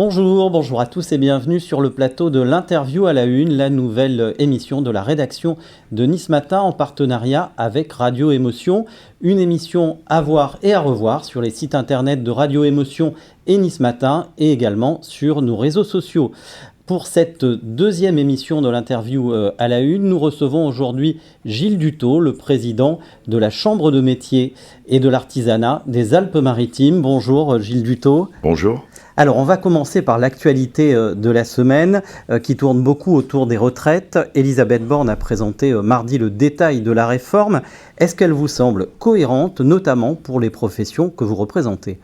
Bonjour à tous et bienvenue sur le plateau de l'interview à la une, la nouvelle émission de la rédaction de Nice Matin en partenariat avec Radio Émotion. Une émission à voir et à revoir sur les sites internet de Radio Émotion et Nice Matin et également sur nos réseaux sociaux. Pour cette deuxième émission de l'interview à la une, nous recevons aujourd'hui Gilles Dutot, le président de la Chambre de métier et de l'artisanat des Alpes-Maritimes. Bonjour Gilles Dutot. Bonjour. Alors on va commencer par l'actualité de la semaine qui tourne beaucoup autour des retraites. Elisabeth Borne a présenté mardi le détail de la réforme. Est-ce qu'elle vous semble cohérente, notamment pour les professions que vous représentez ?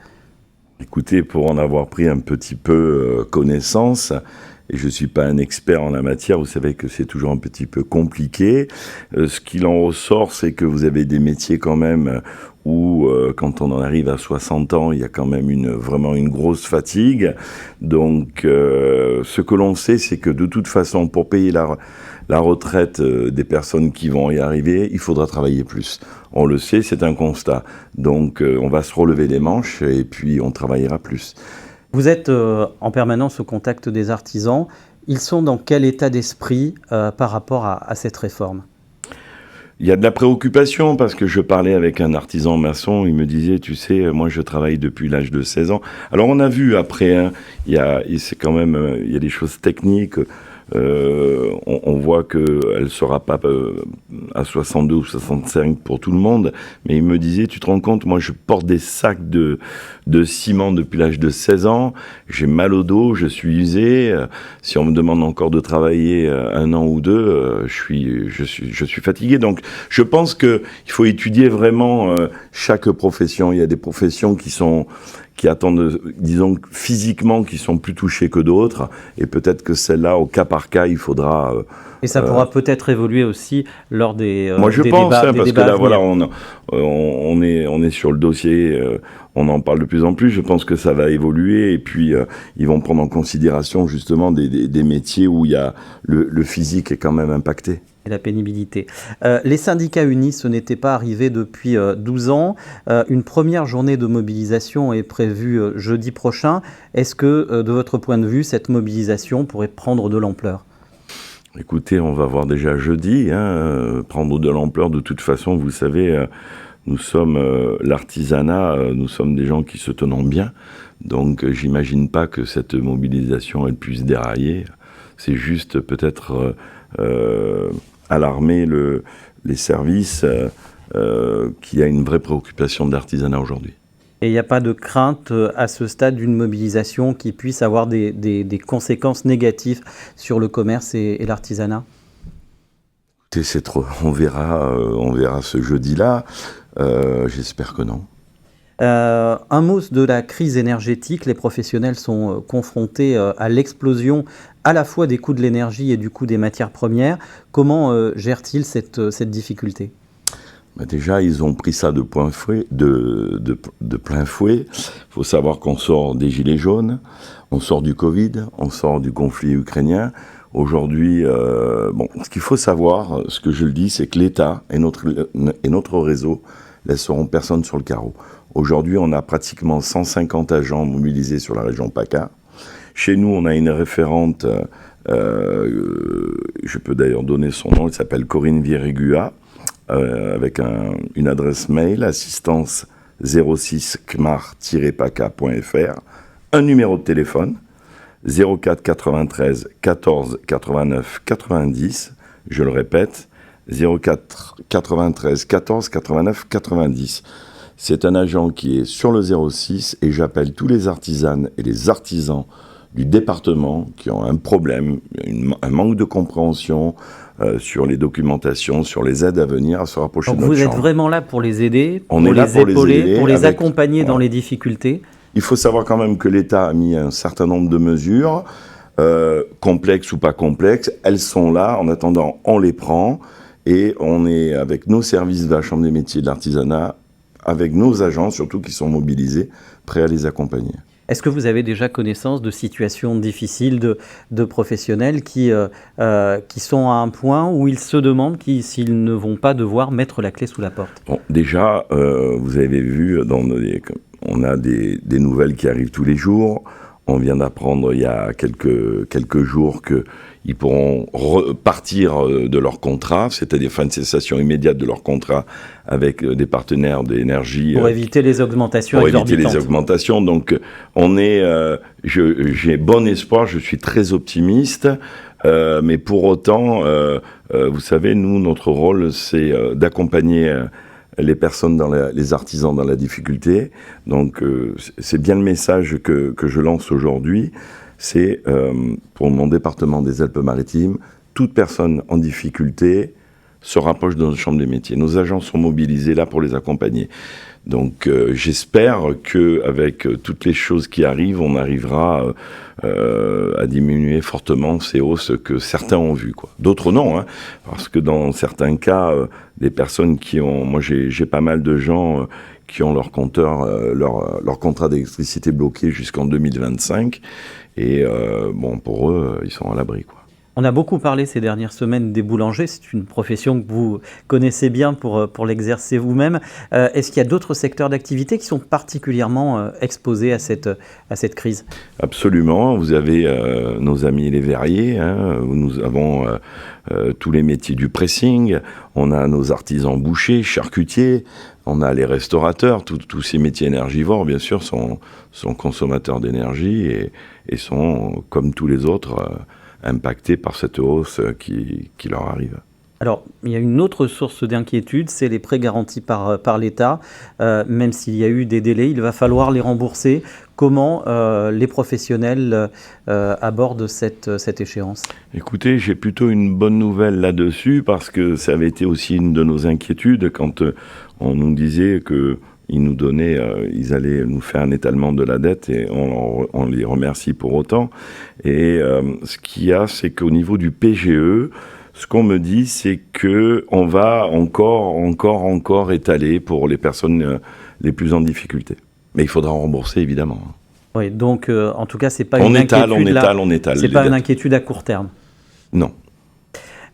Écoutez, pour en avoir pris un petit peu connaissance, et je ne suis pas un expert en la matière, vous savez que c'est toujours un petit peu compliqué. Ce qu'il en ressort, c'est que vous avez des métiers quand même où, quand on en arrive à 60 ans, il y a quand même vraiment une grosse fatigue. Donc, ce que l'on sait, c'est que de toute façon, pour payer la retraite des personnes qui vont y arriver, il faudra travailler plus. On le sait, c'est un constat. Donc, on va se relever les manches et puis on travaillera plus. Vous êtes en permanence au contact des artisans. Ils sont dans quel état d'esprit par rapport à cette réforme ? Il y a de la préoccupation parce que je parlais avec un artisan maçon, il me disait, tu sais, moi je travaille depuis l'âge de 16 ans. Alors on a vu après, il y a des choses techniques. On voit qu'elle ne sera pas à 62 ou 65 pour tout le monde, mais il me disait, tu te rends compte, moi je porte des sacs de ciment depuis l'âge de 16 ans, j'ai mal au dos, je suis usé, si on me demande encore de travailler un an ou deux, je suis fatigué. Donc je pense qu'il faut étudier vraiment chaque profession. Il y a des professions qui attendent, disons, physiquement, qui sont plus touchées que d'autres. Et peut-être que celle-là, au cas par cas, il faudra... Et ça pourra peut-être évoluer aussi lors des moi, je des pense, débats, parce que là, voilà, on est sur le dossier, on en parle de plus en plus. Je pense que ça va évoluer. Et puis, ils vont prendre en considération, justement, des métiers où il y a le physique est quand même impacté. Et la pénibilité. Les syndicats unis, ce n'était pas arrivé depuis 12 ans. Une première journée de mobilisation est prévue jeudi prochain. Est-ce que, de votre point de vue, cette mobilisation pourrait prendre de l'ampleur ? Écoutez, on va voir déjà jeudi, prendre de l'ampleur. De toute façon, vous savez, nous sommes l'artisanat, nous sommes des gens qui se tenons bien. Donc, j'imagine pas que cette mobilisation, elle puisse dérailler. C'est juste peut-être... alarmer les services qu'il y a une vraie préoccupation de l'artisanat aujourd'hui. Et il n'y a pas de crainte à ce stade d'une mobilisation qui puisse avoir des conséquences négatives sur le commerce et l'artisanat ? On verra ce jeudi-là. J'espère que non. Un mot de la crise énergétique. Les professionnels sont confrontés à l'explosion à la fois des coûts de l'énergie et du coût des matières premières. Comment gèrent-ils cette difficulté ? Déjà, ils ont pris ça de plein fouet. Il faut savoir qu'on sort des gilets jaunes, on sort du Covid, on sort du conflit ukrainien. Aujourd'hui, ce qu'il faut savoir, ce que je le dis, c'est que l'État et notre réseau laisseront personne sur le carreau. Aujourd'hui, on a pratiquement 150 agents mobilisés sur la région PACA. Chez nous, on a une référente, je peux d'ailleurs donner son nom, elle s'appelle Corinne Vierigua, avec une adresse mail, assistance 06cmar-paca.fr, un numéro de téléphone, 04 93 14 89 90, je le répète, 04 93 14 89 90. C'est un agent qui est sur le 06 et j'appelle tous les artisanes et les artisans du département qui ont un problème, un manque de compréhension sur les documentations, sur les aides à venir, à se rapprocher de notre chambre. Donc vous êtes vraiment là pour les aider, pour les épauler, pour les accompagner dans les difficultés. Il faut savoir quand même que l'État a mis un certain nombre de mesures, complexes ou pas complexes. Elles sont là, en attendant, on les prend et on est avec nos services de la Chambre des métiers et de l'artisanat, avec nos agents surtout qui sont mobilisés, prêts à les accompagner. Est-ce que vous avez déjà connaissance de situations difficiles de professionnels qui sont à un point où ils se demandent s'ils ne vont pas devoir mettre la clé sous la porte ? Bon, déjà, vous avez vu, on a des nouvelles qui arrivent tous les jours. On vient d'apprendre il y a quelques jours qu'ils pourront repartir de leur contrat, c'est-à-dire fin de cessation immédiate de leur contrat avec des partenaires d'énergie. Pour éviter les augmentations exorbitantes. Pour éviter les augmentations. Donc, j'ai bon espoir, je suis très optimiste, mais pour autant, vous savez, nous, notre rôle, c'est d'accompagner les personnes, les artisans dans la difficulté. Donc, c'est bien le message que je lance aujourd'hui. C'est, pour mon département des Alpes-Maritimes, toute personne en difficulté se rapproche de notre chambre des métiers. Nos agents sont mobilisés là pour les accompagner. Donc, j'espère qu'avec toutes les choses qui arrivent, on arrivera à diminuer fortement ces hausses que certains ont vues, quoi. D'autres non, hein, parce que dans certains cas, des personnes qui ont... Moi, j'ai pas mal de gens qui ont leur compteur, leur contrat d'électricité bloqué jusqu'en 2025. Et bon, pour eux, ils sont à l'abri, quoi. On a beaucoup parlé ces dernières semaines des boulangers. C'est une profession que vous connaissez bien pour l'exercer vous-même. Est-ce qu'il y a d'autres secteurs d'activité qui sont particulièrement exposés à cette crise ? Absolument. Vous avez nos amis les verriers, hein, où nous avons tous les métiers du pressing. On a nos artisans bouchers, charcutiers. On a les restaurateurs. Tous ces métiers énergivores, bien sûr, sont consommateurs d'énergie et sont, comme tous les autres, impactés par cette hausse qui leur arrive. Alors, il y a une autre source d'inquiétude, c'est les prêts garantis par l'État. Même s'il y a eu des délais, il va falloir les rembourser. Comment les professionnels abordent cette échéance ? Écoutez, j'ai plutôt une bonne nouvelle là-dessus, parce que ça avait été aussi une de nos inquiétudes quand on nous disait que ils allaient nous faire un étalement de la dette, et on les remercie pour autant. Et ce qu'il y a, c'est qu'au niveau du PGE, ce qu'on me dit, c'est que on va encore étaler pour les personnes les plus en difficulté. Mais il faudra rembourser, évidemment. Oui, donc en tout cas, c'est pas une inquiétude. On étale. C'est pas une inquiétude à court terme. Non.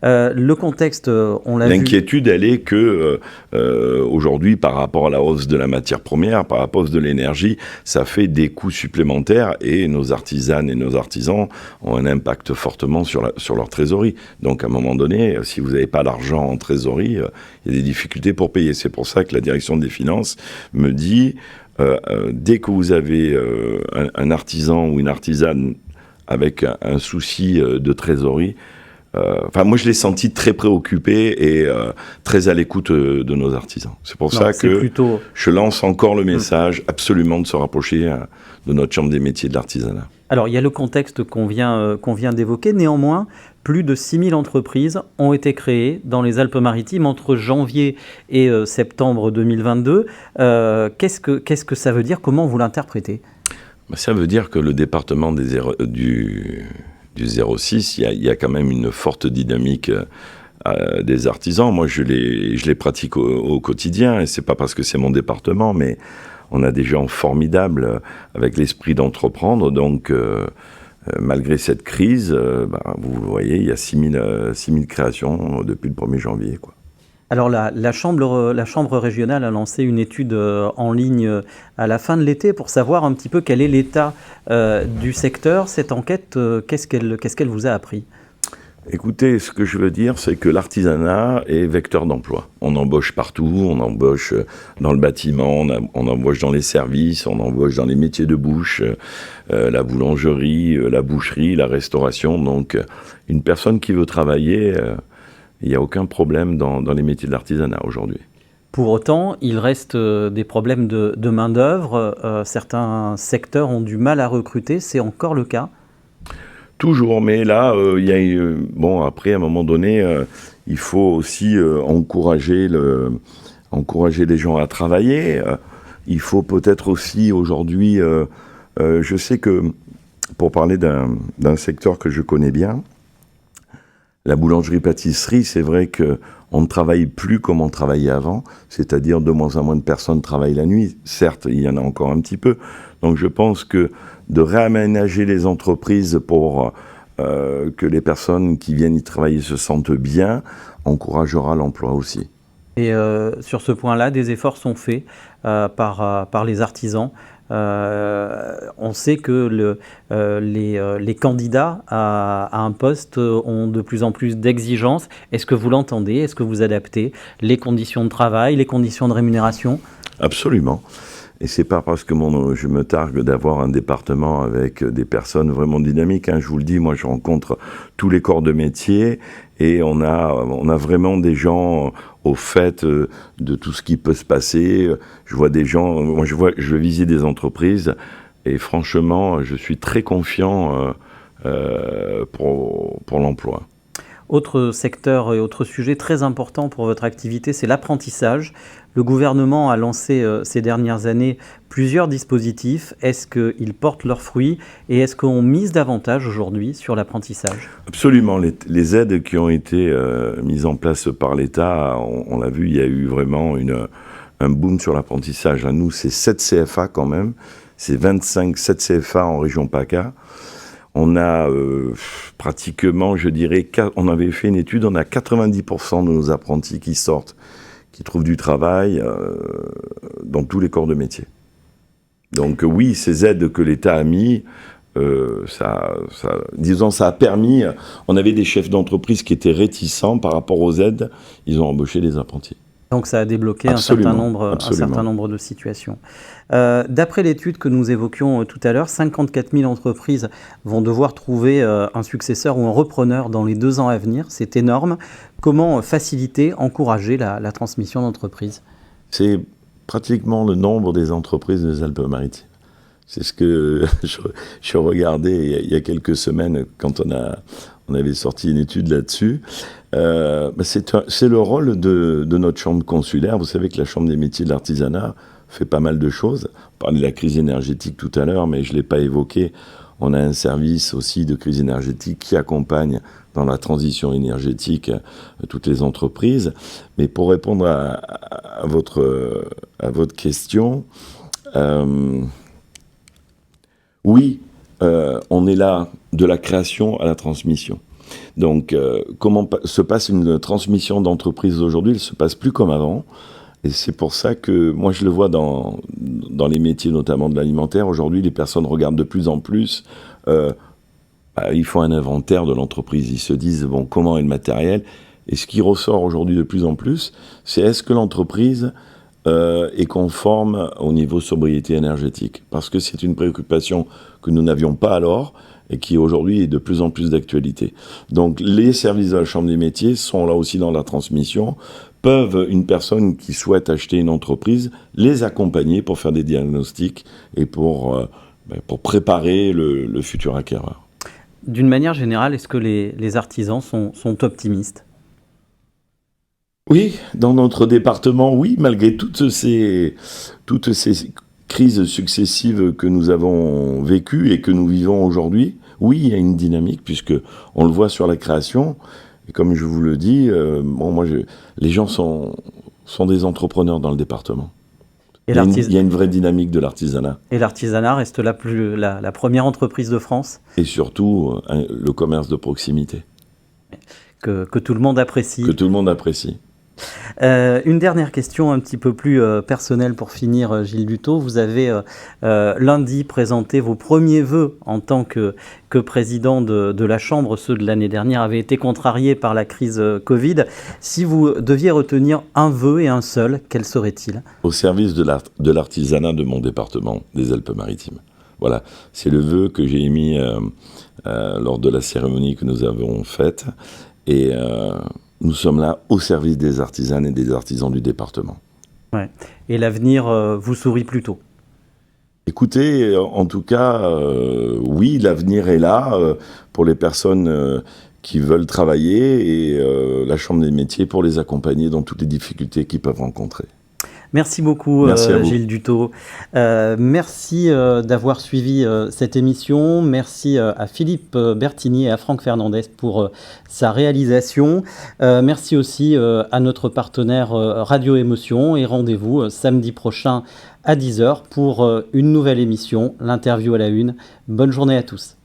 Le contexte, on l'a vu. L'inquiétude, elle est que aujourd'hui, par rapport à la hausse de la matière première, par rapport à la hausse de l'énergie, ça fait des coûts supplémentaires, et nos artisanes et nos artisans ont un impact fortement sur leur trésorerie. Donc, à un moment donné, si vous n'avez pas d'argent en trésorerie, il y a des difficultés pour payer. C'est pour ça que la direction des finances me dit, dès que vous avez un artisan ou une artisane avec un souci de trésorerie, moi, je l'ai senti très préoccupé et très à l'écoute de nos artisans. C'est pour ça que je lance encore le message absolument de se rapprocher de notre chambre des métiers de l'artisanat. Alors, il y a le contexte qu'on vient d'évoquer. Néanmoins, plus de 6000 entreprises ont été créées dans les Alpes-Maritimes entre janvier et septembre 2022. Qu'est-ce que ça veut dire ? Comment vous l'interprétez ? Ça veut dire que le département du 06, il y a quand même une forte dynamique des artisans. Moi, je les pratique au quotidien, et c'est pas parce que c'est mon département, mais on a des gens formidables avec l'esprit d'entreprendre. Donc, malgré cette crise, vous le voyez, il y a 6000 créations depuis le 1er janvier, quoi. Alors la Chambre régionale a lancé une étude en ligne à la fin de l'été pour savoir un petit peu quel est l'état du secteur. Cette enquête, qu'est-ce qu'elle vous a appris ? Écoutez, ce que je veux dire, c'est que l'artisanat est vecteur d'emploi. On embauche partout, on embauche dans le bâtiment, on embauche dans les services, on embauche dans les métiers de bouche, la boulangerie, la boucherie, la restauration. Donc, une personne qui veut travailler... il n'y a aucun problème dans les métiers de l'artisanat aujourd'hui. Pour autant, il reste des problèmes de main-d'œuvre. Certains secteurs ont du mal à recruter. C'est encore le cas ? Toujours, mais là, après, à un moment donné, il faut aussi encourager les gens à travailler. Il faut peut-être aussi aujourd'hui... je sais que, pour parler d'un secteur que je connais bien, la boulangerie-pâtisserie, c'est vrai qu'on ne travaille plus comme on travaillait avant, c'est-à-dire de moins en moins de personnes travaillent la nuit. Certes, il y en a encore un petit peu. Donc je pense que de réaménager les entreprises pour que les personnes qui viennent y travailler se sentent bien, encouragera l'emploi aussi. Et sur ce point-là, des efforts sont faits par les artisans On sait que les candidats à un poste ont de plus en plus d'exigences. Est-ce que vous l'entendez? Est-ce que vous adaptez les conditions de travail, les conditions de rémunération? Absolument. Et c'est pas parce que je me targue d'avoir un département avec des personnes vraiment dynamiques. Je vous le dis, moi je rencontre tous les corps de métier et on a vraiment des gens au fait de tout ce qui peut se passer. Je vois des gens, moi je vais visiter des entreprises et franchement je suis très confiant pour l'emploi. Autre secteur et autre sujet très important pour votre activité, c'est l'apprentissage. Le gouvernement a lancé ces dernières années plusieurs dispositifs. Est-ce qu'ils portent leurs fruits et est-ce qu'on mise davantage aujourd'hui sur l'apprentissage? Absolument. Les aides qui ont été mises en place par l'État, on l'a vu, il y a eu vraiment un boom sur l'apprentissage. Nous, c'est 7 CFA quand même. C'est 7 CFA en région PACA. On a pratiquement, je dirais, on avait fait une étude, on a 90% de nos apprentis qui sortent, qui trouvent du travail dans tous les corps de métier. Donc oui, ces aides que l'État a mis, ça a permis, on avait des chefs d'entreprise qui étaient réticents par rapport aux aides, ils ont embauché des apprentis. Donc ça a débloqué un certain nombre de situations. D'après l'étude que nous évoquions tout à l'heure, 54 000 entreprises vont devoir trouver un successeur ou un repreneur dans les 2 ans à venir. C'est énorme. Comment faciliter, encourager la transmission d'entreprises? C'est pratiquement le nombre des entreprises des Alpes-Maritimes. C'est ce que je regardais il y a quelques semaines quand on avait sorti une étude là-dessus. C'est le rôle de notre chambre consulaire. Vous savez que la chambre des métiers de l'artisanat fait pas mal de choses. On parlait de la crise énergétique tout à l'heure, mais je ne l'ai pas évoqué. On a un service aussi de crise énergétique qui accompagne dans la transition énergétique toutes les entreprises. Mais pour répondre à votre question, oui, on est là de la création à la transmission. Donc, comment se passe une transmission d'entreprise aujourd'hui? Elle ne se passe plus comme avant. Et c'est pour ça que moi, je le vois dans les métiers, notamment de l'alimentaire. Aujourd'hui, les personnes regardent de plus en plus. Ils font un inventaire de l'entreprise. Ils se disent, bon, comment est le matériel? Et ce qui ressort aujourd'hui de plus en plus, c'est est-ce que l'entreprise est conforme au niveau sobriété énergétique? Parce que c'est une préoccupation que nous n'avions pas alors et qui aujourd'hui est de plus en plus d'actualité. Donc les services de la Chambre des métiers sont là aussi dans la transmission, peuvent, une personne qui souhaite acheter une entreprise, les accompagner pour faire des diagnostics et pour préparer le futur acquéreur. D'une manière générale, est-ce que les artisans sont optimistes? Oui, dans notre département, oui, malgré toutes ces crises successives que nous avons vécues et que nous vivons aujourd'hui, oui, il y a une dynamique, puisque on le voit sur la création. Et comme je vous le dis, les gens sont des entrepreneurs dans le département. Il y a une vraie dynamique de l'artisanat. Et l'artisanat reste la première entreprise de France. Et surtout, le commerce de proximité. Que tout le monde apprécie. Que tout le monde apprécie. Une dernière question un petit peu plus personnelle pour finir, Gilles Dutot. Vous avez lundi présenté vos premiers vœux en tant que président de la Chambre. Ceux de l'année dernière avaient été contrariés par la crise Covid. Si vous deviez retenir un vœu et un seul, quel serait-il? Au service de l'artisanat de mon département des Alpes-Maritimes. Voilà, c'est le vœu que j'ai émis lors de la cérémonie que nous avons faite. Et nous sommes là au service des artisanes et des artisans du département. Ouais. Et l'avenir vous sourit plutôt? Écoutez, en tout cas, oui, l'avenir est là pour les personnes qui veulent travailler et la Chambre des métiers pour les accompagner dans toutes les difficultés qu'ils peuvent rencontrer. Merci beaucoup, Gilles Dutot. Merci d'avoir suivi cette émission. Merci à Philippe Bertigny et à Franck Fernandez pour sa réalisation. Merci aussi à notre partenaire Radio Émotion et rendez-vous samedi prochain à 10h pour une nouvelle émission, l'interview à la une. Bonne journée à tous.